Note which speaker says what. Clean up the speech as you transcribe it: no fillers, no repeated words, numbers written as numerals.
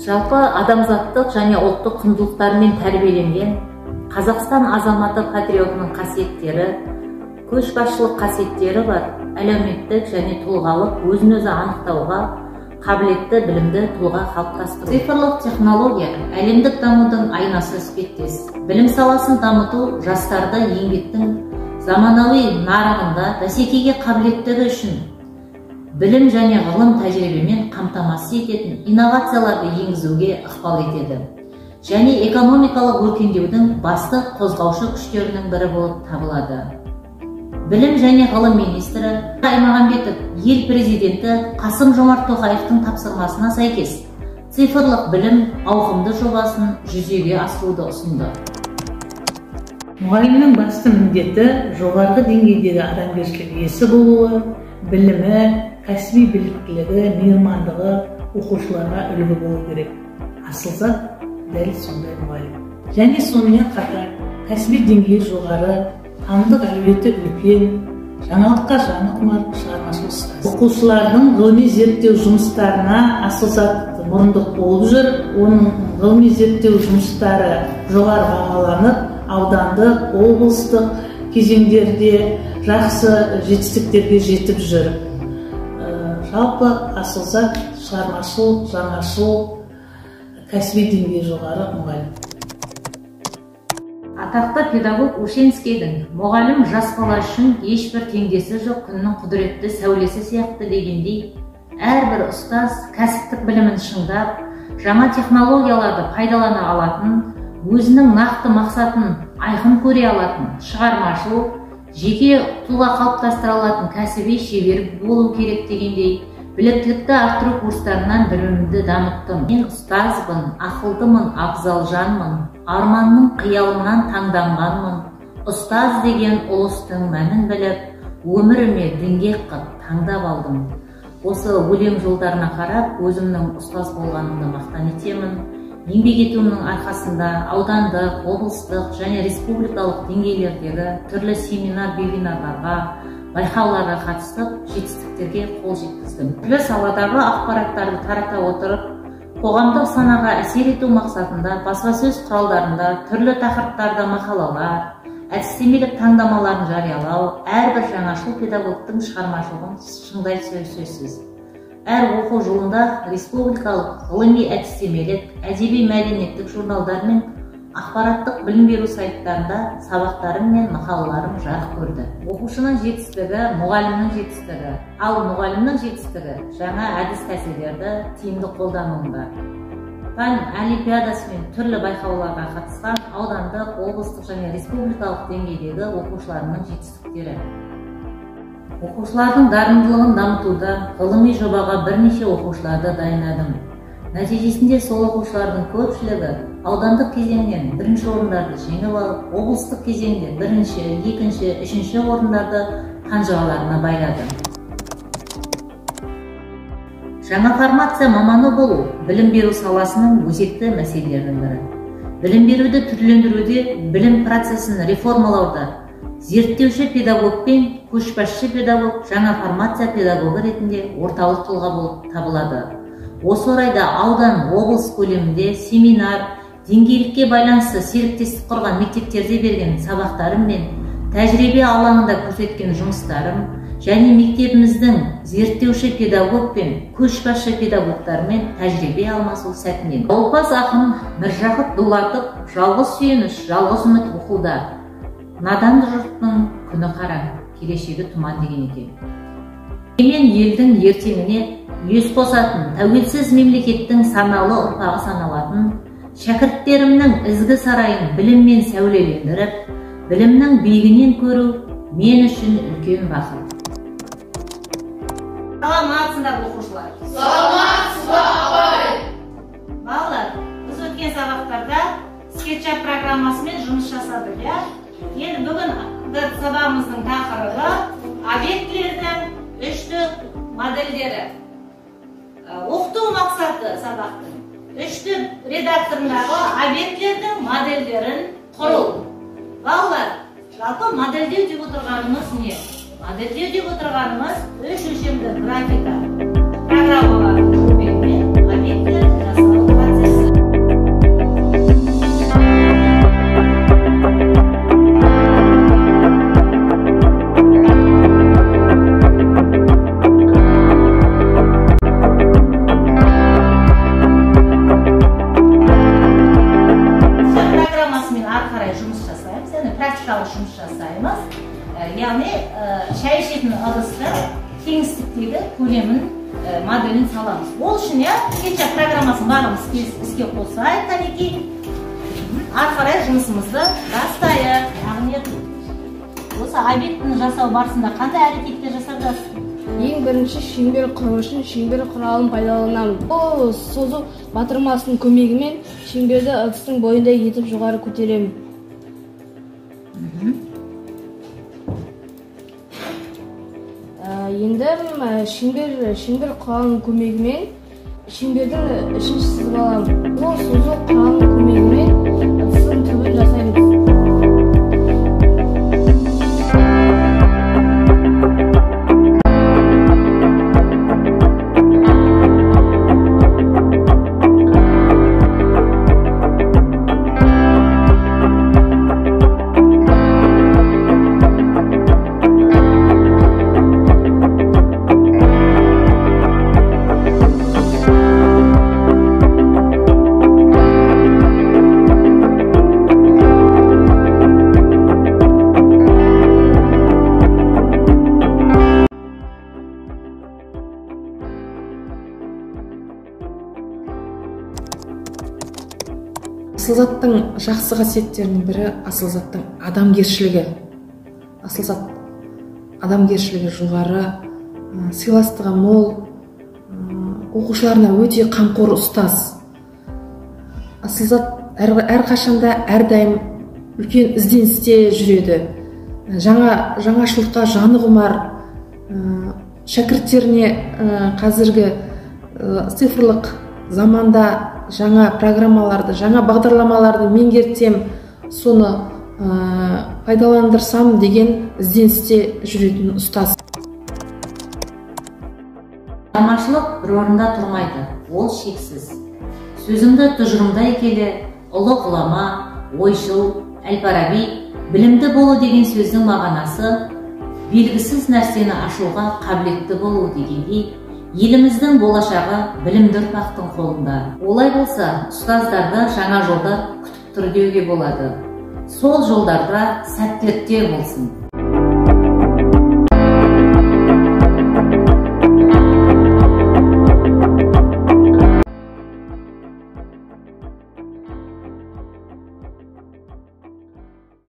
Speaker 1: Жалпы адамзаттық және ұлттық құндылықтармен тәрбиеленген Қазақстан азаматы патриотының қасиеттері, көшбасшылық қасиеттері бар, әлеуметтік және тұлғалық өзін-өзі анықтауға қабілетті білімді тұлға қалыптастыру. Цифрлық технология әлемдік дамудың айнасы іспеттес. Білім саласын дамыту жастарды еңбектің заманауи нарығында бәсекеге қабілеттігі үшін білім және ғылым тәжірибемен қамтамасыз ететін инновацияларды енгізуге ықпал етеді және экономикалық өркендеудің басты қозғаушы күштерінің бірі болып табылады. Білім және ғылым министрі Аймағамбетов ел президенті Қасым-Жомарт Тоқаевтың тапсырмасына сәйкес цифрлық білім ауқымды жобасын жүзеге асыруды ұсынды.
Speaker 2: Мұғалімнің басты міндеті жоғарғы деңгейдегі адамгершілік иесі болуы, білімі, кәсіби біліктілігі, мейірмандығы оқушыларға үлгі болу керек. Асылзат дәл сондай мұғалім. Және сонымен қатар кәсіби деңгейі жоғары, танымдық әлеуеті үлкен, жаңалыққа жаны құмар шығармашыл ұстаз. Оқушылардың ғылыми зерттеу жұмыстарына Асылзат мұрындық болып жүр. Оның ғылыми зерттеу жұмыстары жоғары бағаланып, аудандық, облыстық кезеңдерде жақсы жетістіктерге жетіп жүр. Жалпы Асылзат шығармашыл, жаңашыл, кәсіби деңгейі жоғары мұғалім.
Speaker 1: Атақты педагог Ушенскийдің «Мұғалім жас бала үшін ешбір теңдесі жоқ күннің құдіретті сәулесі сияқты» дегендей, әрбір ұстаз кәсіптік білімін шыңдап, жаңа технологияларды пайдалана алатын, өзінің нақты мақсатын айқын көре алатын, шығармашыл, жеке тұлға қалыптастыра алатын кәсіби шебер болу керек дегендей, біліктілікті арттыру курстарынан білімімді дамыттым. Мен ұстазбын, ақылдымын, абзал жанмын, арманның қиялынан таңданғанмын. Ұстаз деген ұлыстың мәнін біліп, өміріме діңгек қып таңдап алдым. Осы өлең жолдарына қарап, өзімнің ұстаз болғанымды мақтан етемін. Еңбек етуімнің арқасында аудандық, облыстық және республикалық деңгейлердегі түрлі семинар, вебинарларға, байқауларға қатысып, жетістіктерге қол жеткіздім. Түрлі саладағы ақпараттарды тарата отырып, қоғамдық санаға әсер ету мақсатында баспасөз құралдарында түрлі тақырыптарда мақалалар, әдістемелік таңдамаларын жариялау әрбір жаңашыл педагогтың шығармашылығын шыңдайды сөзсіз. Әр оқу жылында республикалық ғылыми әдістемелік, әдеби мәдениеттік журналдар мен ақпараттық білім беру сайттарында сабақтарым мен мақалаларым жарық көрді. Оқушының жетістігі мұғалімнің жетістігі, ал мұғалімнің жетістігі жаңа әдіс тәсілдерді тиімді қолдануында. Пән олимпиадасы мен түрлі байқауларға қатысқан аудандық, облыстық және республикалық деңгейдегі оқушыларымның жетістіктері. Оқушылардың дарындылығын дамытуда ғылыми жобаға бірнеше оқушыларды дайындадым. Нәтижесінде сол оқушылардың көпшілігі аудандық кезеңнен бірінші орындарды жеңіп алып, облыстық кезеңде бірінші, екінші, үшінші орындарды қанжығаларына байлады. Жаңа формация маманы болу білім беру саласының өзекті мәселелерінің бірі. Білім беруді түрлендіруде, білім процесін реформалауда зерттеуші педагог пен көшбасшы педагог жаңа формация педагогі ретінде орталық тұлға болып табылады. Осы орайда аудан, облыс көлемінде семинар, деңгейлікке байланысты серіктестік құрған мектептерде берген сабақтарым мен тәжірибе алаңында көрсеткен жұмыстарым және мектебіміздің зерттеуші педагог пен көшбасшы педагогтармен тәжірибе алмасу сәтінен. Олпас ақын Міржақып Дулатов жалғыз сүйеніш, жалғыз үміт оқуда. Надан жұрттың күні қара, келешегі тұман деген екен. Мен елдің ертеңіне үлес қосатын, тәуелсіз мемлекеттің саналы ұрпағы саналатын, шәкірттерімнің ізгі сарайын біліммен сәулелендіріп, білімнің биігінен көру мен үшін үлкен бақыт. Саламатсыздар оқушылар.
Speaker 3: Саламатсыздар апай.
Speaker 1: Балалар, біз өткен сабақтарда скетчап программасымен жұмыс жасадық, иә? Енді бүгін сабағымыздың тақырыбы объектілердің үштік модельдері. Оқыту мақсаты сабақтың үштік редакторындағы объектілердің модельдерін құру. Балалар, жалпы модельдеу деп отырғанымыз не? Модельдеу деп отырғанымыз үш өлшемді графика программалардың көмегімен объектілерді жасау процесі. туралы жұмыс жасаймыз. Яғни шай ішетін ыдысты кеңістіктегі көлемін моделін саламыз. Ол үшін кетчап программасын бағымыз іске қосайық, қанекей. Ары қарай жұмысымызды бастайық. Яғни осы объектіні жасау барысында қандай әрекеттер жасап жатсыз?
Speaker 4: Ең бірінші шеңбер құру үшін шеңбер құралын пайдаланамын. Бұл созу батырмасының көмегімен шеңберді ыдыстың бойындай етіп жоғары көтеремін. Енді шеңбер құралының көмегімен шеңбердің ішін сызып аламын. Бұл созу құралының көмегімен ыдыстың түбін жасаймыз.
Speaker 5: Асыл заттың жақсы қасиеттерінің бірі асыл заттың адамгершілігі. Асыл зат адамгершілігі жоғары, сыйластығы мол, оқушыларына өте қамқор ұстаз. Асыл зат әрқашанда әрдайым үлкен ізденісте жүреді. Жаңашылыққа жаны құмар, шәкірттеріне қазіргі цифрлық заманда жаңа программаларды, жаңа бағдарламаларды меңгертсем, соны пайдаландырсам деген ізденісте жүретін ұстаз.
Speaker 1: Шығармашылық бір орында тұрмайды, ол шексіз. Сөзімді тұжырымдай келе, ұлы ғұлама, ойшыл, Әл-Фараби, білімді болу деген сөздің мағынасы белгісіз нәрсені ашуға қабілетті болу дегендей, еліміздің болашағы білімді ұрпақтың қолында. Олай болса, ұстаздарды жаңа жолдар күтіп тұр деуге болады. Сол жолдарда сәттіліктер болсын.